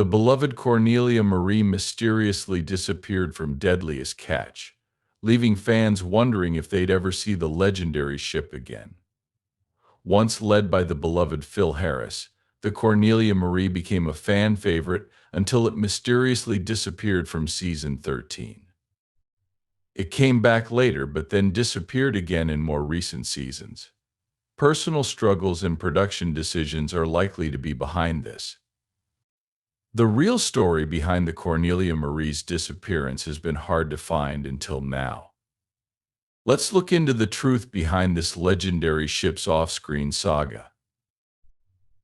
The beloved Cornelia Marie mysteriously disappeared from Deadliest Catch, leaving fans wondering if they'd ever see the legendary ship again. Once led by the beloved Phil Harris, the Cornelia Marie became a fan favorite until it mysteriously disappeared from season 13. It came back later but then disappeared again in more recent seasons. Personal struggles and production decisions are likely to be behind this. The real story behind the Cornelia Marie's disappearance has been hard to find until now. Let's look into the truth behind this legendary ship's off-screen saga.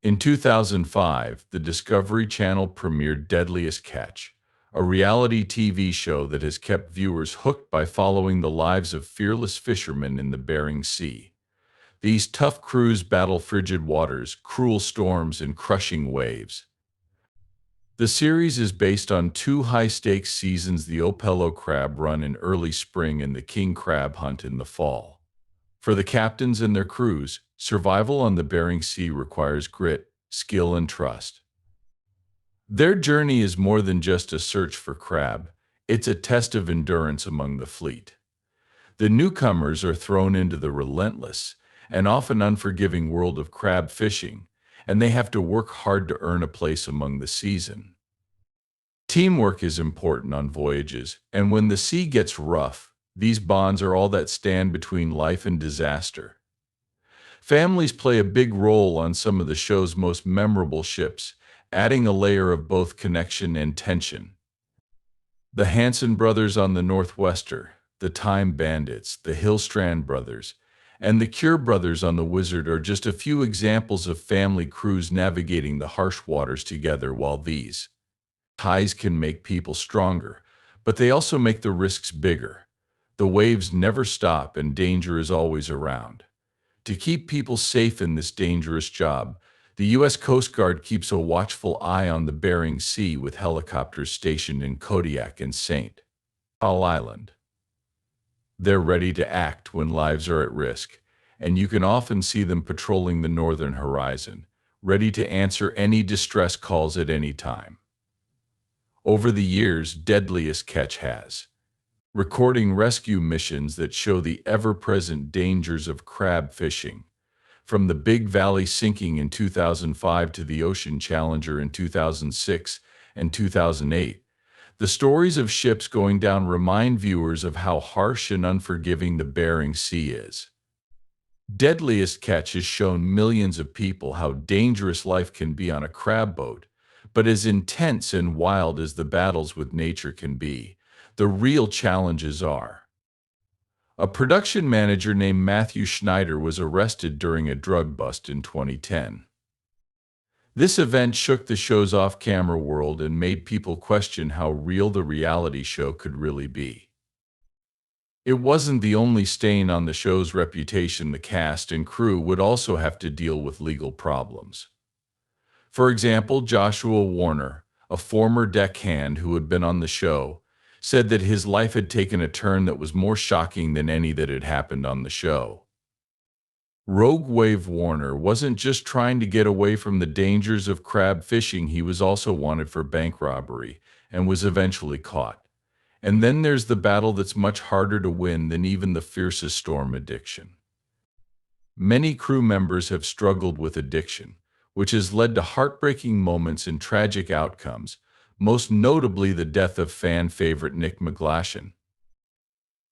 In 2005, the Discovery Channel premiered Deadliest Catch, a reality TV show that has kept viewers hooked by following the lives of fearless fishermen in the Bering Sea. These tough crews battle frigid waters, cruel storms, and crushing waves. The series is based on two high-stakes seasons: the Opello crab run in early spring and the king crab hunt in the fall. For the captains and their crews, survival on the Bering Sea requires grit, skill, and trust. Their journey is more than just a search for crab, it's a test of endurance among the fleet. The newcomers are thrown into the relentless and often unforgiving world of crab fishing, and they have to work hard to earn a place among the seasoned. Teamwork is important on voyages, and when the sea gets rough, these bonds are all that stand between life and disaster. Families play a big role on some of the show's most memorable ships, adding a layer of both connection and tension. The Hanson brothers on the Northwester, the Time Bandits, the Hillstrand brothers, and the Cure brothers on the Wizard are just a few examples of family crews navigating the harsh waters together. While these ties can make people stronger, but they also make the risks bigger. The waves never stop and danger is always around. To keep people safe in this dangerous job, the U.S. Coast Guard keeps a watchful eye on the Bering Sea with helicopters stationed in Kodiak and St. Paul Island. They're ready to act when lives are at risk, and you can often see them patrolling the northern horizon, ready to answer any distress calls at any time. Over the years, Deadliest Catch has recording rescue missions that show the ever-present dangers of crab fishing, from the Big Valley sinking in 2005 to the Ocean Challenger in 2006 and 2008. The stories of ships going down remind viewers of how harsh and unforgiving the Bering Sea is. Deadliest Catch has shown millions of people how dangerous life can be on a crab boat, but as intense and wild as the battles with nature can be, the real challenges are. A production manager named Matthew Schneider was arrested during a drug bust in 2010. This event shook the show's off-camera world and made people question how real the reality show could really be. It wasn't the only stain on the show's reputation. The cast and crew would also have to deal with legal problems. For example, Joshua Warner, a former deckhand who had been on the show, said that his life had taken a turn that was more shocking than any that had happened on the show. Rogue Wave Warner wasn't just trying to get away from the dangers of crab fishing, he was also wanted for bank robbery and was eventually caught. And then there's the battle that's much harder to win than even the fiercest storm: addiction. Many crew members have struggled with addiction, which has led to heartbreaking moments and tragic outcomes, most notably the death of fan favorite Nick McGlashan.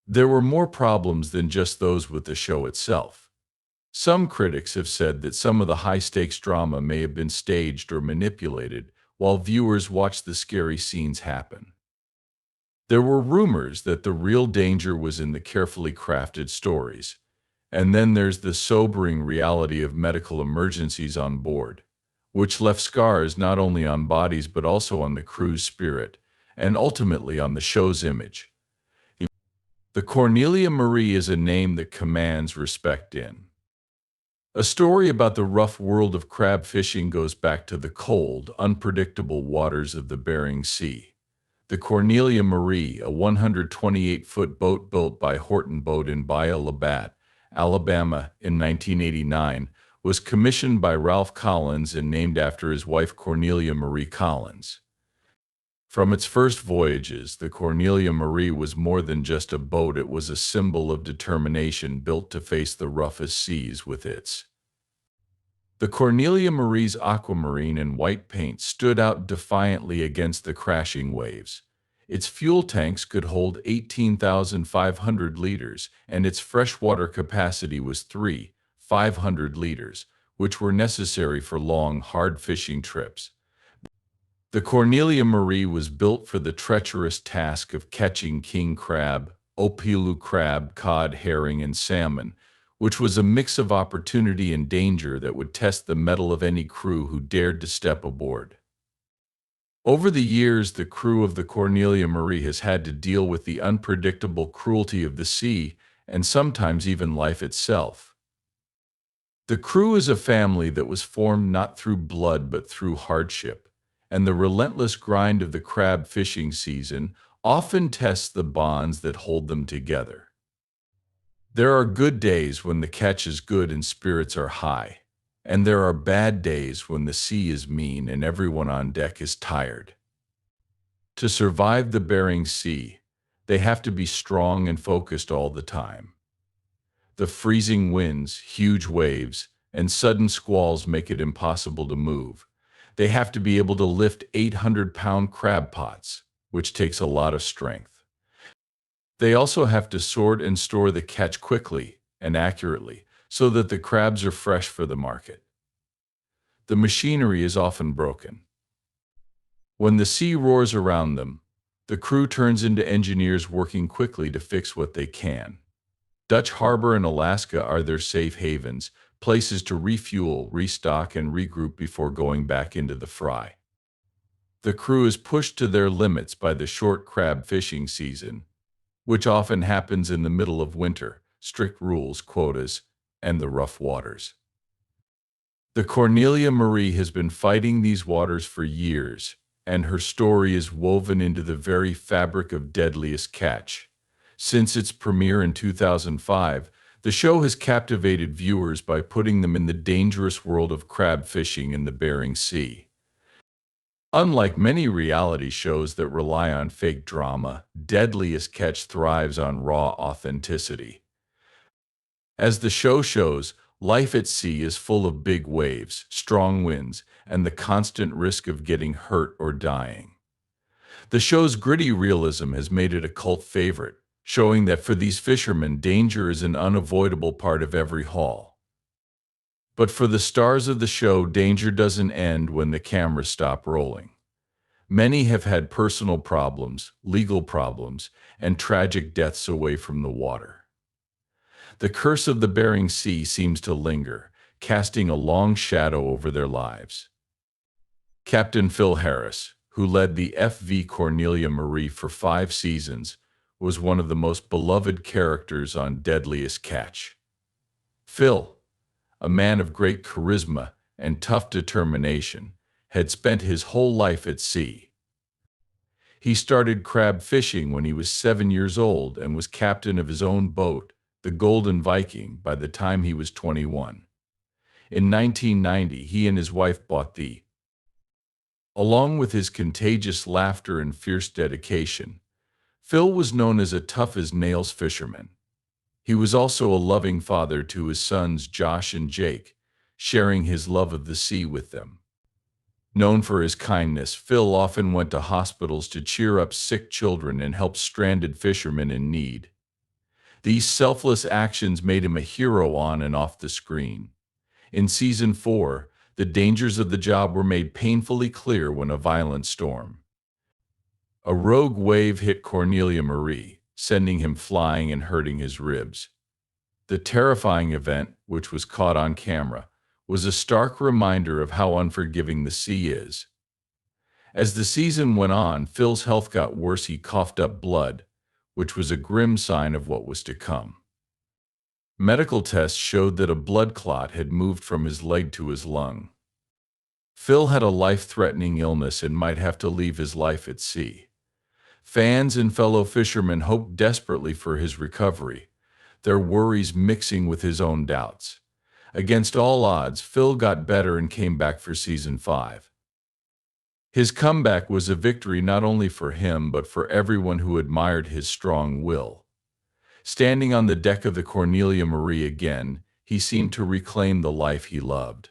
There were more problems than just those with the show itself. Some critics have said that some of the high-stakes drama may have been staged or manipulated while viewers watched the scary scenes happen. There were rumors that the real danger was in the carefully crafted stories. And then there's the sobering reality of medical emergencies on board, which left scars not only on bodies but also on the crew's spirit, and ultimately on the show's image. The Cornelia Marie is a name that commands respect. A story about the rough world of crab fishing goes back to the cold, unpredictable waters of the Bering Sea. The Cornelia Marie, a 128-foot boat built by Horton Boat in Bayou Labatt, Alabama, in 1989, was commissioned by Ralph Collins and named after his wife Cornelia Marie Collins. From its first voyages, the Cornelia Marie was more than just a boat, it was a symbol of determination built to face the roughest seas with its. The Cornelia Marie's aquamarine and white paint stood out defiantly against the crashing waves. Its fuel tanks could hold 18,500 liters, and its freshwater capacity was 3,500 liters, which were necessary for long, hard fishing trips. The Cornelia Marie was built for the treacherous task of catching king crab, opilu crab, cod, herring, and salmon, which was a mix of opportunity and danger that would test the mettle of any crew who dared to step aboard. Over the years, the crew of the Cornelia Marie has had to deal with the unpredictable cruelty of the sea and sometimes even life itself. The crew is a family that was formed not through blood but through hardship, and the relentless grind of the crab fishing season often tests the bonds that hold them together. There are good days when the catch is good and spirits are high, and there are bad days when the sea is mean and everyone on deck is tired. To survive the Bering Sea, they have to be strong and focused all the time. The freezing winds, huge waves, and sudden squalls make it impossible to move. They have to be able to lift 800-pound crab pots, which takes a lot of strength. They also have to sort and store the catch quickly and accurately so that the crabs are fresh for the market. The machinery is often broken. When the sea roars around them, the crew turns into engineers working quickly to fix what they can. Dutch Harbor and Alaska are their safe havens, places to refuel, restock, and regroup before going back into the fry. The crew is pushed to their limits by the short crab fishing season, which often happens in the middle of winter, strict rules, quotas, and the rough waters. The Cornelia Marie has been fighting these waters for years, and her story is woven into the very fabric of Deadliest Catch. Since its premiere in 2005, the show has captivated viewers by putting them in the dangerous world of crab fishing in the Bering Sea. Unlike many reality shows that rely on fake drama, Deadliest Catch thrives on raw authenticity. As the show shows, life at sea is full of big waves, strong winds, and the constant risk of getting hurt or dying. The show's gritty realism has made it a cult favorite, showing that for these fishermen, danger is an unavoidable part of every haul. But for the stars of the show, danger doesn't end when the cameras stop rolling. Many have had personal problems, legal problems, and tragic deaths away from the water. The curse of the Bering Sea seems to linger, casting a long shadow over their lives. Captain Phil Harris, who led the FV Cornelia Marie for 5 seasons, was one of the most beloved characters on Deadliest Catch. Phil, a man of great charisma and tough determination, had spent his whole life at sea. He started crab fishing when he was 7 years old and was captain of his own boat, the Golden Viking, by the time he was 21. In 1990, he and his wife bought the. Along with his contagious laughter and fierce dedication, Phil was known as a tough-as-nails fisherman. He was also a loving father to his sons Josh and Jake, sharing his love of the sea with them. Known for his kindness, Phil often went to hospitals to cheer up sick children and help stranded fishermen in need. These selfless actions made him a hero on and off the screen. In Season 4, the dangers of the job were made painfully clear when a violent storm. A rogue wave hit Cornelia Marie, sending him flying and hurting his ribs. The terrifying event, which was caught on camera, was a stark reminder of how unforgiving the sea is. As the season went on, Phil's health got worse. He coughed up blood, which was a grim sign of what was to come. Medical tests showed that a blood clot had moved from his leg to his lung. Phil had a life-threatening illness and might have to leave his life at sea. Fans and fellow fishermen hoped desperately for his recovery, their worries mixing with his own doubts. Against all odds, Phil got better and came back for Season 5. His comeback was a victory not only for him but for everyone who admired his strong will. Standing on the deck of the Cornelia Marie again, he seemed to reclaim the life he loved.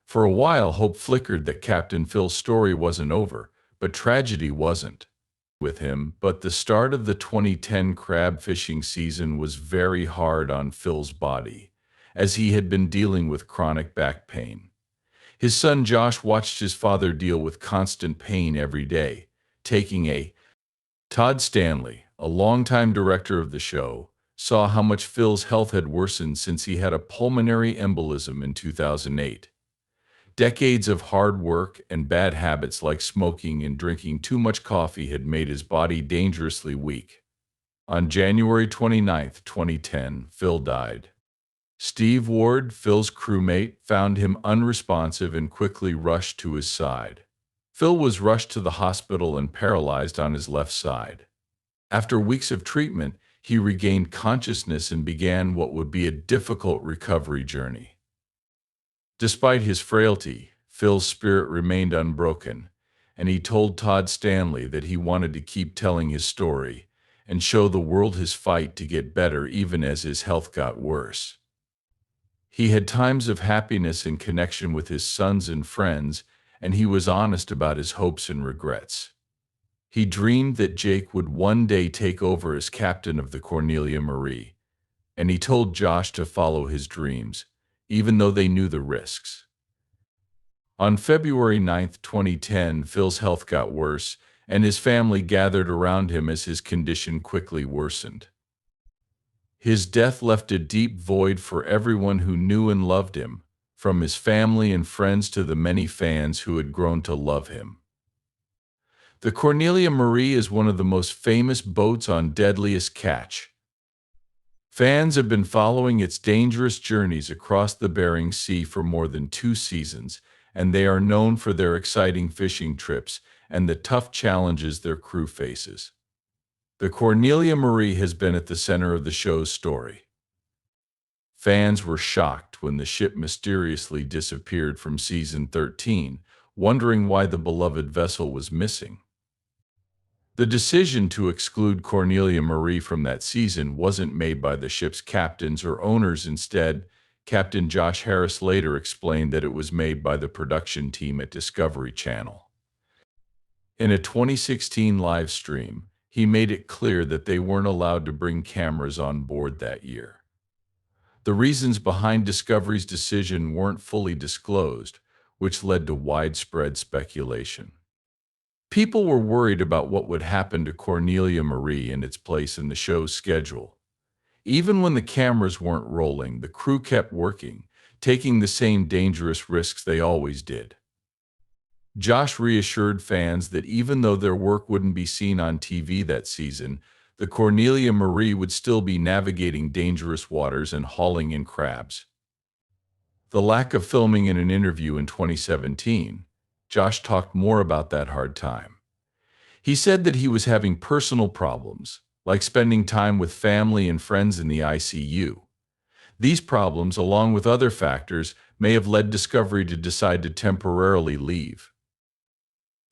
For a while, hope flickered that Captain Phil's story wasn't over, but tragedy wasn't with him. But the start of the 2010 crab fishing season was very hard on Phil's body, as he had been dealing with chronic back pain. His son Josh watched his father deal with constant pain every day, taking a Todd Stanley, a longtime director of the show, saw how much Phil's health had worsened since he had a pulmonary embolism in 2008. Decades of hard work and bad habits like smoking and drinking too much coffee had made his body dangerously weak. On January 29, 2010, Phil died. Steve Ward, Phil's crewmate, found him unresponsive and quickly rushed to his side. Phil was rushed to the hospital and paralyzed on his left side. After weeks of treatment, he regained consciousness and began what would be a difficult recovery journey. Despite his frailty, Phil's spirit remained unbroken, and he told Todd Stanley that he wanted to keep telling his story and show the world his fight to get better even as his health got worse. He had times of happiness and connection with his sons and friends, and he was honest about his hopes and regrets. He dreamed that Jake would one day take over as captain of the Cornelia Marie, and he told Josh to follow his dreams, even though they knew the risks. On February 9, 2010, Phil's health got worse, and his family gathered around him as his condition quickly worsened. His death left a deep void for everyone who knew and loved him, from his family and friends to the many fans who had grown to love him. The Cornelia Marie is one of the most famous boats on Deadliest Catch. Fans have been following its dangerous journeys across the Bering Sea for more than 2 seasons, and they are known for their exciting fishing trips and the tough challenges their crew faces. The Cornelia Marie has been at the center of the show's story. Fans were shocked when the ship mysteriously disappeared from season 13, wondering why the beloved vessel was missing. The decision to exclude Cornelia Marie from that season wasn't made by the ship's captains or owners. Instead, Captain Josh Harris later explained that it was made by the production team at Discovery Channel. In a 2016 live stream, he made it clear that they weren't allowed to bring cameras on board that year. The reasons behind Discovery's decision weren't fully disclosed, which led to widespread speculation. People were worried about what would happen to Cornelia Marie and its place in the show's schedule. Even when the cameras weren't rolling, the crew kept working, taking the same dangerous risks they always did. Josh reassured fans that even though their work wouldn't be seen on TV that season, the Cornelia Marie would still be navigating dangerous waters and hauling in crabs. The lack of filming in an interview in 2017, Josh talked more about that hard time. He said that he was having personal problems, like spending time with family and friends in the ICU. These problems, along with other factors, may have led Discovery to decide to temporarily leave.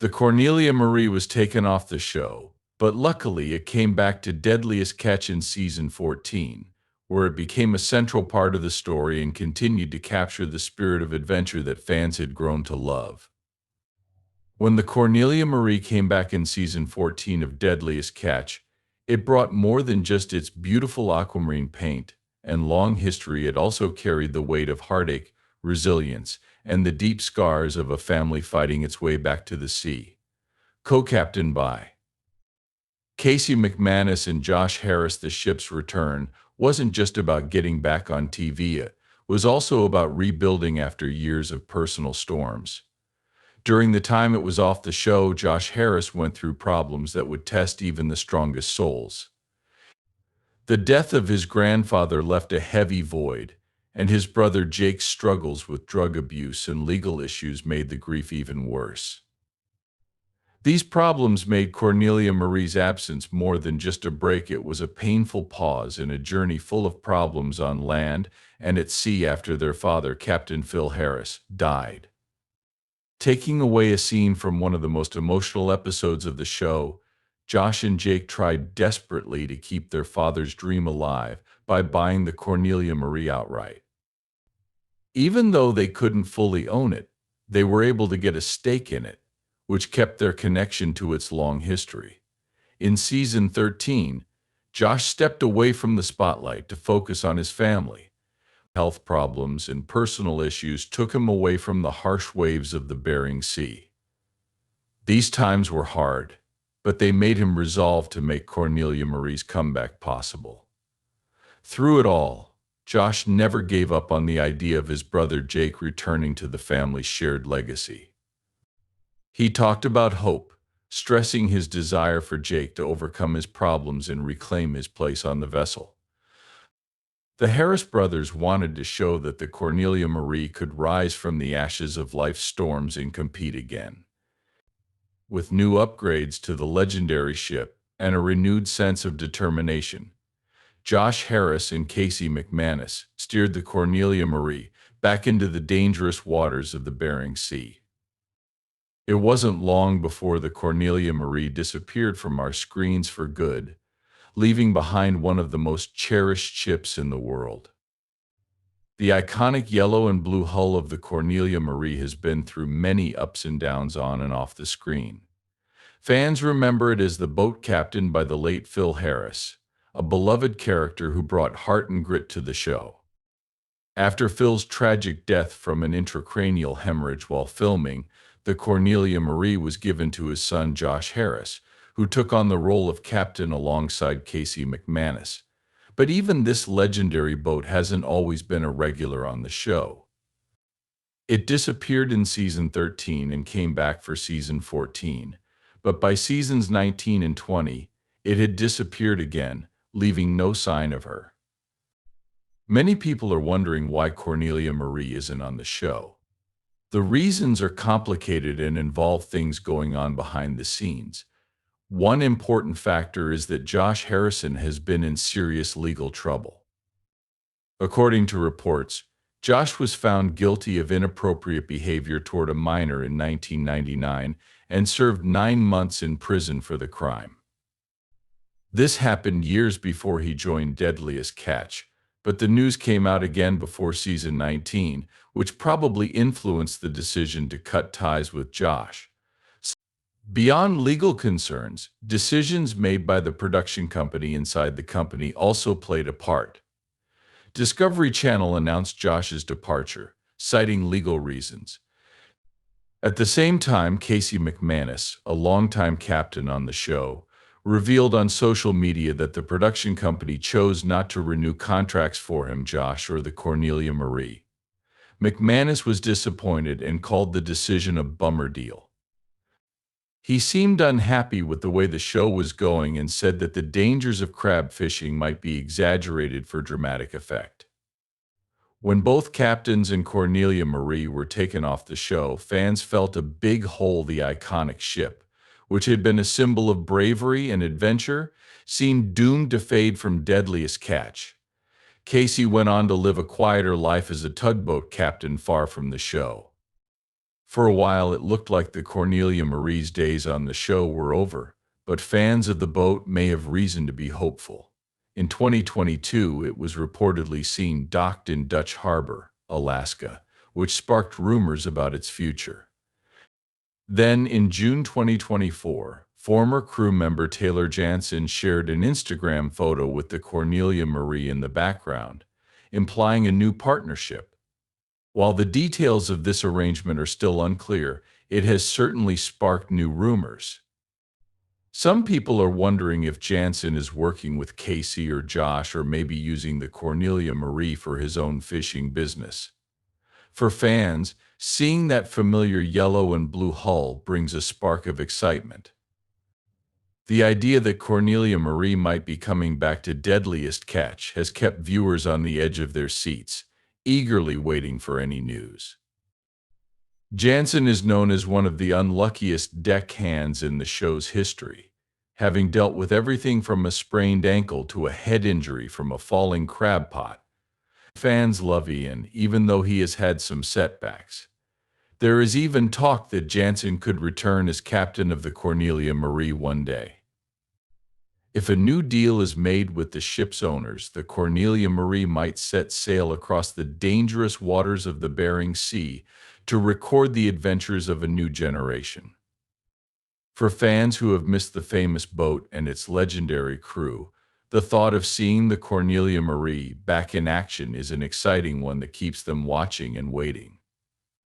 The Cornelia Marie was taken off the show, but luckily it came back to Deadliest Catch in season 14, where it became a central part of the story and continued to capture the spirit of adventure that fans had grown to love. When the Cornelia Marie came back in season 14 of Deadliest Catch, it brought more than just its beautiful aquamarine paint and long history. It also carried the weight of heartache, resilience, and the deep scars of a family fighting its way back to the sea. Co-captained by Casey McManus and Josh Harris, the ship's return wasn't just about getting back on TV, it was also about rebuilding after years of personal storms. During the time it was off the show, Josh Harris went through problems that would test even the strongest souls. The death of his grandfather left a heavy void, and his brother Jake's struggles with drug abuse and legal issues made the grief even worse. These problems made Cornelia Marie's absence more than just a break. It was a painful pause in a journey full of problems on land and at sea after their father, Captain Phil Harris, died. Taking away a scene from one of the most emotional episodes of the show, Josh and Jake tried desperately to keep their father's dream alive by buying the Cornelia Marie outright. Even though they couldn't fully own it, they were able to get a stake in it, which kept their connection to its long history. In season 13, Josh stepped away from the spotlight to focus on his family. Health problems and personal issues took him away from the harsh waves of the Bering Sea. These times were hard, but they made him resolve to make Cornelia Marie's comeback possible. Through it all, Josh never gave up on the idea of his brother Jake returning to the family's shared legacy. He talked about hope, stressing his desire for Jake to overcome his problems and reclaim his place on the vessel. The Harris brothers wanted to show that the Cornelia Marie could rise from the ashes of life's storms and compete again. With new upgrades to the legendary ship and a renewed sense of determination, Josh Harris and Casey McManus steered the Cornelia Marie back into the dangerous waters of the Bering Sea. It wasn't long before the Cornelia Marie disappeared from our screens for good, leaving behind one of the most cherished ships in the world. The iconic yellow and blue hull of the Cornelia Marie has been through many ups and downs on and off the screen. Fans remember it as the boat captained by the late Phil Harris, a beloved character who brought heart and grit to the show. After Phil's tragic death from an intracranial hemorrhage while filming, the Cornelia Marie was given to his son Josh Harris, who took on the role of captain alongside Casey McManus. But even this legendary boat hasn't always been a regular on the show. It disappeared in season 13 and came back for season 14, but by seasons 19 and 20, it had disappeared again, leaving no sign of her. Many people are wondering why Cornelia Marie isn't on the show. The reasons are complicated and involve things going on behind the scenes. One important factor is that Josh Harrison has been in serious legal trouble. According to reports, Josh was found guilty of inappropriate behavior toward a minor in 1999 and served 9 months in prison for the crime. This happened years before he joined Deadliest Catch, but the news came out again before season 19, which probably influenced the decision to cut ties with Josh. Beyond legal concerns, decisions made by the production company inside the company also played a part. Discovery Channel announced Josh's departure, citing legal reasons. At the same time, Casey McManus, a longtime captain on the show, revealed on social media that the production company chose not to renew contracts for him, Josh, or the Cornelia Marie. McManus was disappointed and called the decision a bummer deal. He seemed unhappy with the way the show was going and said that the dangers of crab fishing might be exaggerated for dramatic effect. When both captains and Cornelia Marie were taken off the show, fans felt a big hole. The iconic ship, which had been a symbol of bravery and adventure, seemed doomed to fade from Deadliest Catch. Casey went on to live a quieter life as a tugboat captain far from the show. For a while, it looked like the Cornelia Marie's days on the show were over, but fans of the boat may have reason to be hopeful. In 2022, it was reportedly seen docked in Dutch Harbor, Alaska, which sparked rumors about its future. Then, in June 2024, former crew member Taylor Jansen shared an Instagram photo with the Cornelia Marie in the background, implying a new partnership. While the details of this arrangement are still unclear, it has certainly sparked new rumors. Some people are wondering if Jansen is working with Casey or Josh, or maybe using the Cornelia Marie for his own fishing business. For fans, seeing that familiar yellow and blue hull brings a spark of excitement. The idea that Cornelia Marie might be coming back to Deadliest Catch has kept viewers on the edge of their seats, eagerly waiting for any news. Jansen is known as one of the unluckiest deckhands in the show's history, having dealt with everything from a sprained ankle to a head injury from a falling crab pot. Fans love Ian, even though he has had some setbacks. There is even talk that Jansen could return as captain of the Cornelia Marie one day. If a new deal is made with the ship's owners, the Cornelia Marie might set sail across the dangerous waters of the Bering Sea to record the adventures of a new generation. For fans who have missed the famous boat and its legendary crew, the thought of seeing the Cornelia Marie back in action is an exciting one that keeps them watching and waiting.